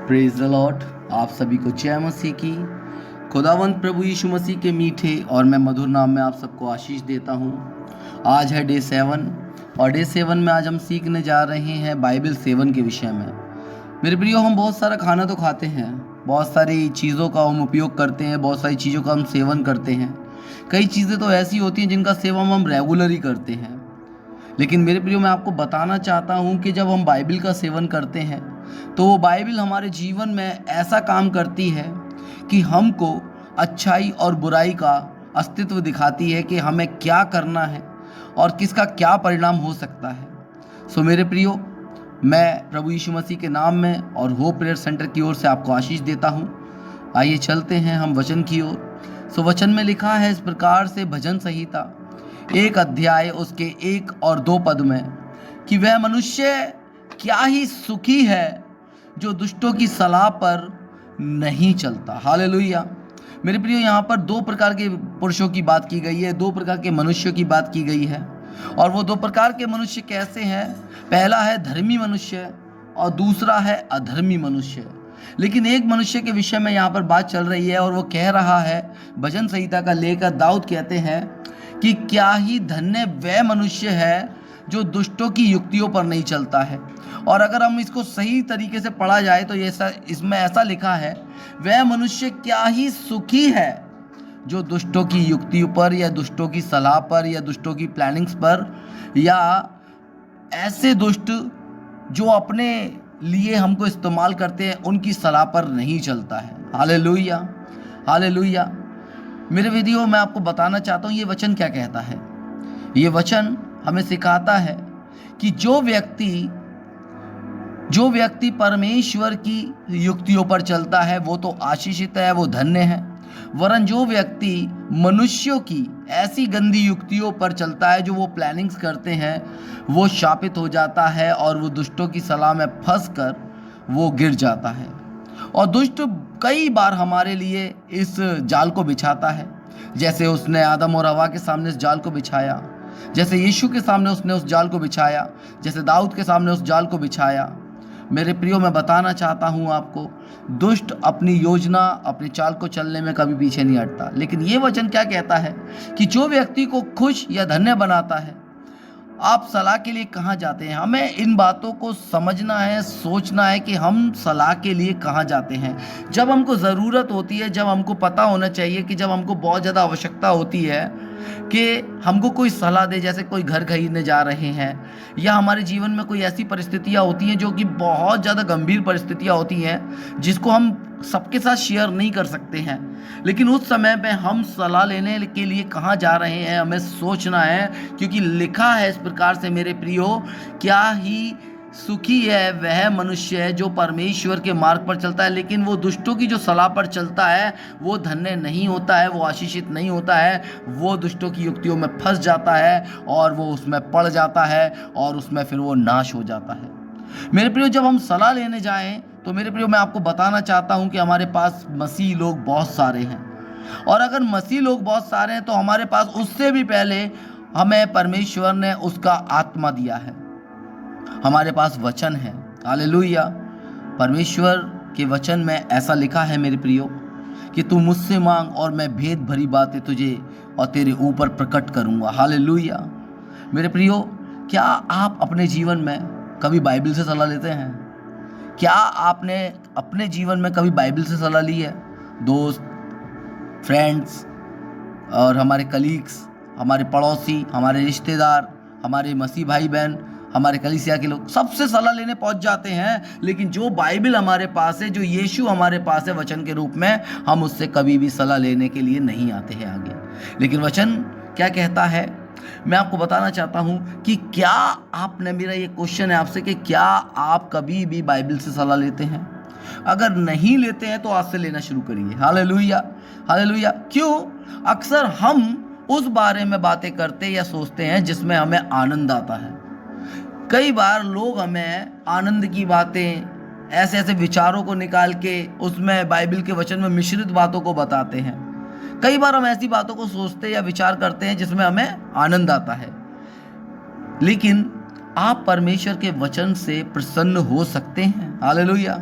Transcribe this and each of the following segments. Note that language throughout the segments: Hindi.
Praise the Lord. आप सभी को जय मसीह की। खुदावंत प्रभु यीशु मसीह के मीठे और मैं मधुर नाम में आप सबको आशीष देता हूँ। आज है डे 7 और डे 7 में आज हम सीखने जा रहे हैं बाइबल सेवन के विषय में। मेरे प्रियो, हम बहुत सारा खाना तो खाते हैं, बहुत सारी चीज़ों का हम उपयोग करते हैं, बहुत सारी चीज़ों का हम सेवन करते हैं। कई चीज़ें तो ऐसी होती हैं जिनका सेवन हम रेगुलर ही करते हैं। लेकिन मेरे प्रियो, मैं आपको बताना चाहता हूँ कि जब हम बाइबल का सेवन करते हैं तो वो बाइबल हमारे जीवन में ऐसा काम करती है कि हमको अच्छाई और बुराई का अस्तित्व दिखाती है कि हमें क्या करना है और किसका क्या परिणाम हो सकता है। सो मेरे प्रियो, मैं प्रभु यीशु मसीह के नाम में और होप प्रेयर सेंटर की ओर से आपको आशीष देता हूँ। आइए चलते हैं हम वचन की ओर। सो वचन में लिखा है इस प्रकार से, भजन संहिता 1 अध्याय उसके 1 और 2 पद में, कि वह मनुष्य क्या ही सुखी है जो दुष्टों की सलाह पर नहीं चलता। हालेलुया। मेरे प्रियो, यहाँ पर 2 प्रकार के पुरुषों की बात की गई है, 2 प्रकार के मनुष्यों की बात की गई है। और वो 2 प्रकार के मनुष्य कैसे हैं? पहला है धर्मी मनुष्य और दूसरा है अधर्मी मनुष्य। लेकिन एक मनुष्य के विषय में यहाँ पर बात चल रही है और वो कह रहा है, भजन संहिता का लेखक दाऊद कहते हैं कि क्या ही धन्य वह मनुष्य है जो दुष्टों की युक्तियों पर नहीं चलता है। और अगर हम इसको सही तरीके से पढ़ा जाए तो इसमें ऐसा लिखा है, वह मनुष्य क्या ही सुखी है जो दुष्टों की युक्तियों पर या दुष्टों की सलाह पर या दुष्टों की प्लानिंग्स पर या ऐसे दुष्ट जो अपने लिए हमको इस्तेमाल करते हैं उनकी सलाह पर नहीं चलता है। Hallelujah, hallelujah. मेरे वीडियो में आपको बताना चाहता हूँ ये वचन क्या कहता है। ये वचन हमें सिखाता है कि जो व्यक्ति परमेश्वर की युक्तियों पर चलता है वो तो आशीषित है, वो धन्य है। वरन जो व्यक्ति मनुष्यों की ऐसी गंदी युक्तियों पर चलता है, जो वो प्लानिंग्स करते हैं, वो शापित हो जाता है और वो दुष्टों की सलाह में फंस कर वो गिर जाता है। और दुष्ट कई बार हमारे लिए इस जाल को बिछाता है, जैसे उसने आदम और हवा के सामने इस जाल को बिछाया, जैसे यीशु के सामने उसने उस जाल को बिछाया, जैसे दाऊद के सामने उस जाल को बिछाया। मेरे प्रियो, मैं बताना चाहता हूँ आपको, दुष्ट अपनी योजना, अपनी चाल को चलने में कभी पीछे नहीं हटता। लेकिन ये वचन क्या कहता है कि जो व्यक्ति को खुश या धन्य बनाता है। आप सलाह के लिए कहाँ जाते हैं? हमें इन बातों को समझना है, सोचना है कि हम सलाह के लिए कहाँ जाते हैं। जब हमको ज़रूरत होती है, जब हमको पता होना चाहिए कि जब हमको बहुत ज़्यादा आवश्यकता होती है कि हमको कोई सलाह दे, जैसे कोई घर खरीदने जा रहे हैं या हमारे जीवन में कोई ऐसी परिस्थितियाँ होती हैं जो कि बहुत ज़्यादा गंभीर परिस्थितियाँ होती हैं जिसको हम सबके साथ शेयर नहीं कर सकते हैं। लेकिन उस समय पे हम सलाह लेने के लिए कहाँ जा रहे हैं हमें सोचना है, क्योंकि लिखा है इस प्रकार से, मेरे प्रियो, क्या ही सुखी है वह मनुष्य है जो परमेश्वर के मार्ग पर चलता है, लेकिन वो दुष्टों की जो सलाह पर चलता है वो धन्य नहीं होता है, वो आशीषित नहीं होता है। वो दुष्टों की युक्तियों में फंस जाता है और वो उसमें पड़ जाता है और उसमें फिर वो नाश हो जाता है। मेरे प्रियो, जब हम सलाह लेने जाएं तो मेरे प्रियो, मैं आपको बताना चाहता हूं कि हमारे पास मसीह लोग बहुत सारे हैं। और अगर मसीह लोग बहुत सारे हैं तो हमारे पास उससे भी पहले हमें परमेश्वर ने उसका आत्मा दिया है। हमारे पास वचन है। हालेलुया। परमेश्वर के वचन में ऐसा लिखा है मेरे प्रियो कि तू मुझसे मांग और मैं भेद भरी बातें तुझे और तेरे ऊपर प्रकट करूंगा। हालेलुया। मेरे प्रियो, क्या आप अपने जीवन में कभी बाइबल से सलाह लेते हैं? क्या आपने अपने जीवन में कभी बाइबल से सलाह ली है? दोस्त, फ्रेंड्स और हमारे कलीग्स, हमारे पड़ोसी, हमारे रिश्तेदार, हमारे मसीह भाई बहन, हमारे कलीसिया के लोग, सबसे सलाह लेने पहुंच जाते हैं। लेकिन जो बाइबल हमारे पास है, जो यीशु हमारे पास है वचन के रूप में, हम उससे कभी भी सलाह लेने के लिए नहीं आते हैं आगे। लेकिन वचन क्या कहता है, मैं आपको बताना चाहता हूं कि क्या आपने, मेरा ये क्वेश्चन है आपसे, कि क्या आप कभी भी बाइबल से सलाह लेते हैं? अगर नहीं लेते हैं तो आज से लेना शुरू करिए। Hallelujah, hallelujah. क्यों? अक्सर हम उस बारे में बातें करते या सोचते हैं जिसमें हमें आनंद आता है। कई बार लोग हमें आनंद की बातें, ऐसे ऐसे विचारों को निकाल के उसमें बाइबल के वचन में मिश्रित बातों को बताते हैं। कई बार हम ऐसी बातों को सोचते या विचार करते हैं जिसमें हमें आनंद आता है। लेकिन आप परमेश्वर के वचन से प्रसन्न हो सकते हैं। हालेलुया।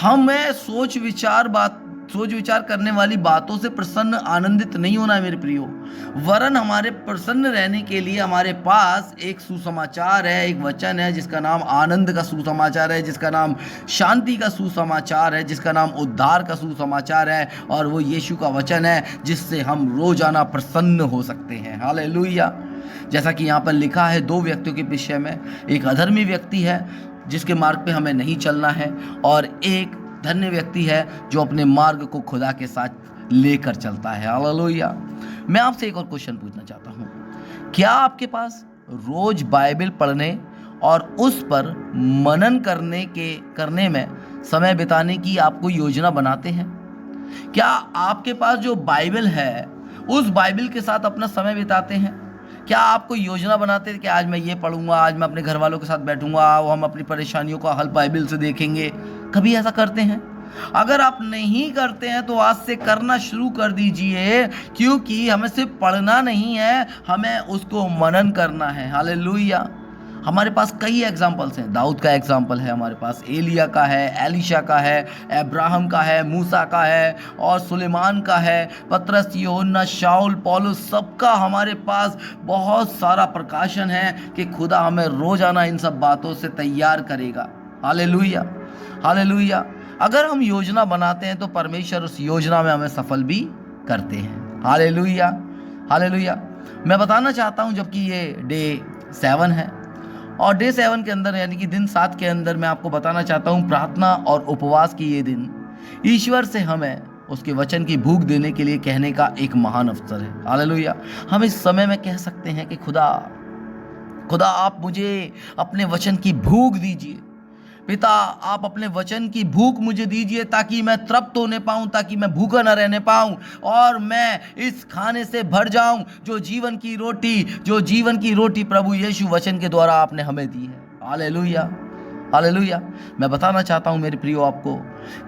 हमें सोच विचार करने वाली बातों से प्रसन्न आनंदित नहीं होना है मेरे प्रियो, वरन हमारे प्रसन्न रहने के लिए हमारे पास एक सुसमाचार है, एक वचन है जिसका नाम आनंद का सुसमाचार है, जिसका नाम शांति का सुसमाचार है, जिसका नाम उद्धार का सुसमाचार है, और वो यीशु का वचन है जिससे हम रोजाना प्रसन्न हो सकते हैं। हालेलुया। जैसा कि यहाँ पर लिखा है 2 व्यक्तियों के विषय में, एक अधर्मी व्यक्ति है जिसके मार्ग पे हमें नहीं चलना है, और एक धन्य व्यक्ति है जो अपने मार्ग को खुदा के साथ लेकर चलता है। हालेलुया। मैं आपसे एक और क्वेश्चन पूछना चाहता हूँ, क्या आपके पास रोज बाइबल पढ़ने और उस पर मनन करने में समय बिताने की आपको योजना बनाते हैं? क्या आपके पास जो बाइबल है उस बाइबल के साथ अपना समय बिताते हैं? क्या आपको योजना बनाते हैं कि आज मैं ये पढ़ूंगा, आज मैं अपने घर वालों के साथ बैठूंगा, हम अपनी परेशानियों का हल बाइबल से देखेंगे? कभी ऐसा करते हैं? अगर आप नहीं करते हैं तो आज से करना शुरू कर दीजिए, क्योंकि हमें सिर्फ पढ़ना नहीं है, हमें उसको मनन करना है। हालेलुया। हमारे पास कई एग्जाम्पल्स हैं। दाऊद का एग्जाम्पल है हमारे पास, एलिया का है, एलिशा का है, अब्राहम का है, मूसा का है, और सुलेमान का है, पतरस, यूहन्ना, शाऊल, पौलुस, सबका हमारे पास बहुत सारा प्रकाशन है कि खुदा हमें रोजाना इन सब बातों से तैयार करेगा। हालेलुया। हालेलुया। अगर हम योजना बनाते हैं तो परमेश्वर उस योजना में हमें सफल भी करते हैं। हालेलुया। हालेलुया। मैं बताना चाहता हूं, जबकि ये डे 7 है, और डे 7 के अंदर यानी कि दिन 7 के अंदर मैं आपको बताना चाहता हूँ, प्रार्थना और उपवास की ये दिन ईश्वर से हमें उसके वचन की भूख देने के लिए कहने का एक महान अवसर है। हालेलुया। हम इस समय में कह सकते हैं कि खुदा आप मुझे अपने वचन की भूख दीजिए। पिता, आप अपने वचन की भूख मुझे दीजिए ताकि मैं तृप्त होने पाऊं, ताकि मैं भूखा न रहने पाऊं, और मैं इस खाने से भर जाऊं जो जीवन की रोटी प्रभु यीशु वचन के द्वारा आपने हमें दी है। हालेलुया। हालेलुया। मैं बताना चाहता हूं मेरे प्रियो आपको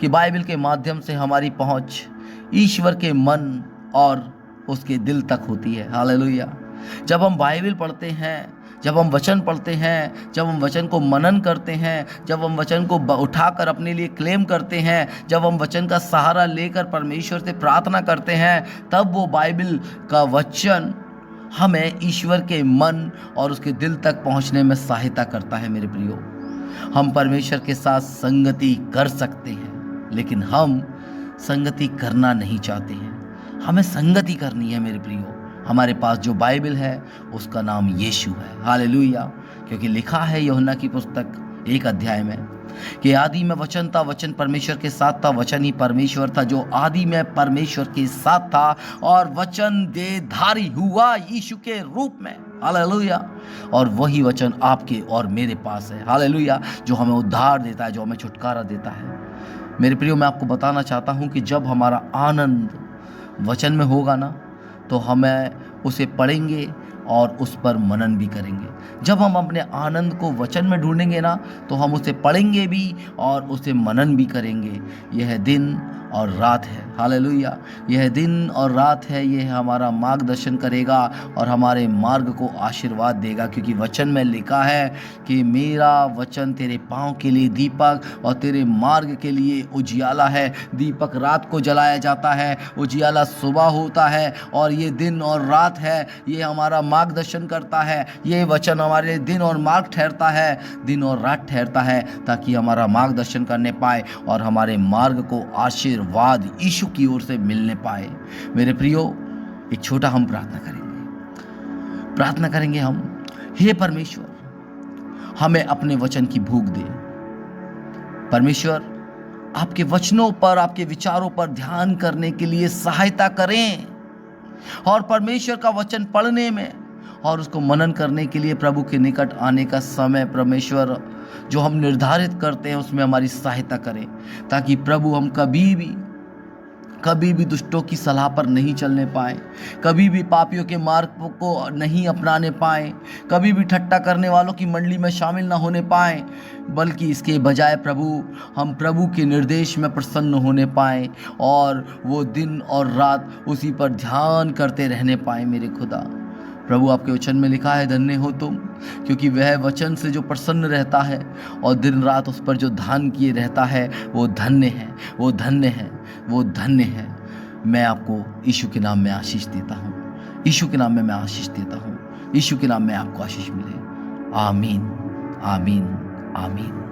कि बाइबल के माध्यम से हमारी पहुंच ईश्वर के मन और उसके दिल तक होती है। हालेलुया। जब हम बाइबल पढ़ते हैं, जब हम वचन पढ़ते हैं, जब हम वचन को मनन करते हैं, जब हम वचन को उठाकर अपने लिए क्लेम करते हैं, जब हम वचन का सहारा लेकर परमेश्वर से प्रार्थना करते हैं, तब वो बाइबल का वचन हमें ईश्वर के मन और उसके दिल तक पहुंचने में सहायता करता है। मेरे प्रियो, हम परमेश्वर के साथ संगति कर सकते हैं, लेकिन हम संगति करना नहीं चाहते हैं। हमें संगति करनी है मेरे प्रियो। हमारे पास जो बाइबल है उसका नाम यीशु है। हालेलुया। क्योंकि लिखा है यूहन्ना की पुस्तक 1 अध्याय में कि आदि में वचन था, वचन परमेश्वर के साथ था, वचन ही परमेश्वर था, जो आदि में परमेश्वर के साथ था, और वचन देहधारी हुआ यीशु के रूप में। हालेलुया। और वही वचन आपके और मेरे पास है। हालेलुया। जो हमें उद्धार देता है, जो हमें छुटकारा देता है। मेरे प्रियो, मैं आपको बताना चाहता हूँ कि जब हमारा आनंद वचन में होगा ना, तो हमें उसे पढ़ेंगे और उस पर मनन भी करेंगे। जब हम अपने आनंद को वचन में ढूंढेंगे ना, तो हम उसे पढ़ेंगे भी और उसे मनन भी करेंगे। यह दिन और रात है। हालेलुया। यह दिन और रात है, यह हमारा मार्गदर्शन करेगा और हमारे मार्ग को आशीर्वाद देगा, क्योंकि वचन में लिखा है कि मेरा वचन तेरे पाँव के लिए दीपक और तेरे मार्ग के लिए उजियाला है। दीपक रात को जलाया जाता है, उजियाला सुबह होता है, और ये दिन और रात है, ये हमारा मार्गदर्शन करता है। ये वचन हमारे दिन और मार्ग ठहरता है, दिन और रात ठहरता है, ताकि हमारा मार्गदर्शन करने पाए और हमारे मार्ग को आशीर्वाद यीशु की ओर से मिलने पाए। मेरे प्रियो, एक छोटा हम प्रार्थना करेंगे हम, हे परमेश्वर, हमें अपने वचन की भूख दे। परमेश्वर, आपके वचनों पर, आपके विचारों पर ध्यान करने के लिए सहायता करें, और परमेश्वर का वचन पढ़ने में और उसको मनन करने के लिए प्रभु के निकट आने का समय परमेश्वर जो हम निर्धारित करते हैं उसमें हमारी सहायता करें, ताकि प्रभु हम कभी भी दुष्टों की सलाह पर नहीं चलने पाए, कभी भी पापियों के मार्ग को नहीं अपनाने पाए, कभी भी ठट्टा करने वालों की मंडली में शामिल ना होने पाए, बल्कि इसके बजाय हम प्रभु के निर्देश में प्रसन्न होने पाए और वो दिन और रात उसी पर ध्यान करते रहने पाए। मेरे खुदा, प्रभु आपके वचन में लिखा है, धन्य हो तुम, क्योंकि वह वचन से जो प्रसन्न रहता है और दिन रात उस पर जो ध्यान किए रहता है वो धन्य है, वो धन्य है, वो धन्य है। मैं आपको यीशु के नाम में आशीष देता हूँ, यीशु के नाम में मैं आशीष देता हूँ, यीशु के नाम में आपको आशीष मिले। आमीन, आमीन, आमीन।